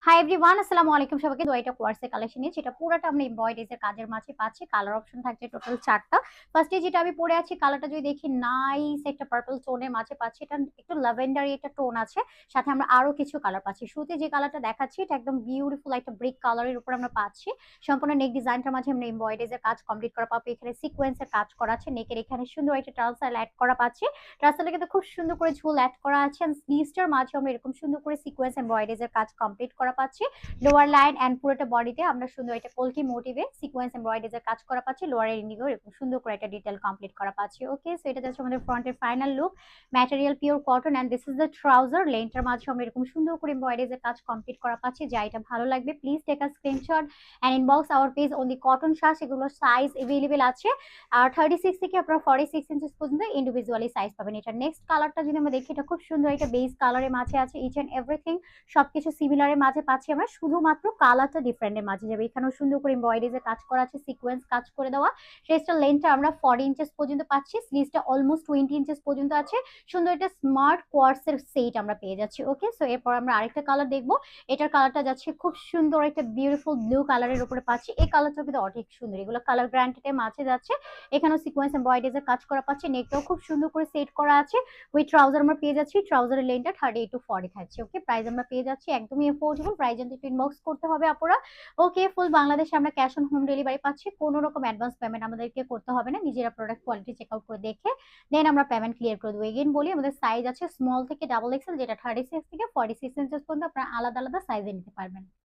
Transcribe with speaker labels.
Speaker 1: Hi everyone, আসসালামু আলাইকুম সবাইকে। দোয়াইটা কোয়ার্সের কালেকশন নিয়ে যেটা পুরোটা আমরা এমব্রয়ডারিজ এর কাজের মাঝে পাচ্ছি। কালার অপশন থাকছে টোটাল 4টা। ফার্স্টে যেটা আমি পরে আছি কালারটা যদি দেখি নাইস একটা পার্পল টোনের মাঝে পাচ্ছি। এটা একটু ল্যাভেন্ডারি একটা টোন আছে। সাথে আমরা আরো কিছু কালার পাচ্ছি। শুরুতে যে কালারটা দেখাচ্ছি এটা একদম বিউটিফুল একটা ব্রিক কালারের উপর আমরা পাচ্ছি। সম্পূর্ণ নেক ডিজাইনটার মাঝে আমরা এমব্রয়ডারিজ এর কাজ কমপ্লিট করা পাবো। এখানে সিকোয়েন্সের কাজ করা আছে। নেকের এখানে সুন্দর একটা টার্সেল অ্যাড করা পাচ্ছি। টার্সেলে কিন্তু খুব সুন্দর করে ঝুল অ্যাড করা আছে। এন্ড স্লিভসটার মাঝে আমরা এরকম সুন্দর করে সিকোয়েন্স এমব্রয়ডারিজ এর কাজ কমপ্লিট করা পাচ্ছি। লোয়ার লাইন এন্ড পুরোটা বডিতে আমরা সুন্দর একটা কলকি মোটিভে সিকোয়েন্স এমব্রয়ডারি এর কাজ করা পাচ্ছি। লোয়ারের ইন্ডিগো এরকম সুন্দর করে একটা ডিটেইল কমপ্লিট করা পাচ্ছি। ওকে, সো এটা যাচ্ছে আমাদের ফ্রন্টের final look. Material pure cotton and this is the trouser. লেন্থটার মাঝে আমরা এরকম সুন্দর করে এমব্রয়ডারি এর কাজ কমপ্লিট করা পাচ্ছি। যা এটা ভালো লাগবে please take a screenshot and inbox our page only cotton shirts. এগুলো সাইজ अवेलेबल আছে। আর 36 থেকে আপনারা 46 ইঞ্চিস পর্যন্ত ইন্ডিভিজুয়ালি সাইজ পাবেন। এটা নেক্সট কালারটা যদি আমরা দেখি এটা খুব সুন্দর একটা বেস কালারের মাঝে আছে। ইচ এন্ড এভরিথিং সবকিছু সিমিলারের মাঝে পাচ্ছি আমরা, শুধুমাত্র কালারটা ডিফারেন্টের মাঝে যাবে। এখানেও সুন্দর করে এমব্রয়ডারি এর কাজ করা আছে, সিকোয়েন্স কাজ করে দেওয়া। ড্রেসটার লেন্থটা আমরা 40 ইঞ্চেস পর্যন্ত পাচ্ছি। স্লিভসটা অলমোস্ট 20 ইঞ্চেস পর্যন্ত আছে। সুন্দর একটা স্মার্ট কোয়ার্সের সেট আমরা পেয়ে যাচ্ছি। ওকে, সো এরপর আমরা আরেকটা কালার দেখবো। এটার কালারটা যাচ্ছে খুব সুন্দর একটা বিউটিফুল ব্লু কালারের উপরে পাচ্ছি। এই কালারটা কিন্তু অনেক সুন্দর, এগুলো কালার গ্রান্টেডের মাঝে যাচ্ছে। এখানেও সিকোয়েন্স এমব্রয়ডারি এর কাজ করা পাচ্ছি। নেকটাও খুব সুন্দর করে সেট করা আছে। উইথ ট্রাউজার আমরা পেয়ে যাচ্ছি। ট্রাউজারের লেন্থটা 38 টু 40 থাকছে। ওকে, প্রাইস আমরা পেয়ে যাচ্ছি একদমই এফোর্ডেবল প্রাইস। জানতে একটু ইনবক্স করতে হবে আপুরা। ওকে, ফুল বাংলাদেশে আমরা ক্যাশ অন হোম ডেলিভারি পাচ্ছি। কোনো রকম অ্যাডভান্স পেমেন্ট আমাদেরকে করতে হবে না। নিজেরা প্রোডাক্ট কোয়ালিটি চেক আউট করে দেখে দেন আমরা পেমেন্ট ক্লিয়ার করে দেবো। এগেইন বলি আমাদের সাইজ আছে স্মল থেকে ডাবল এক্সেল, যেটা 36 থেকে 46 ইঞ্চেস পর্যন্ত আপনারা আলাদা আলাদা সাইজে নিতে পারবেন।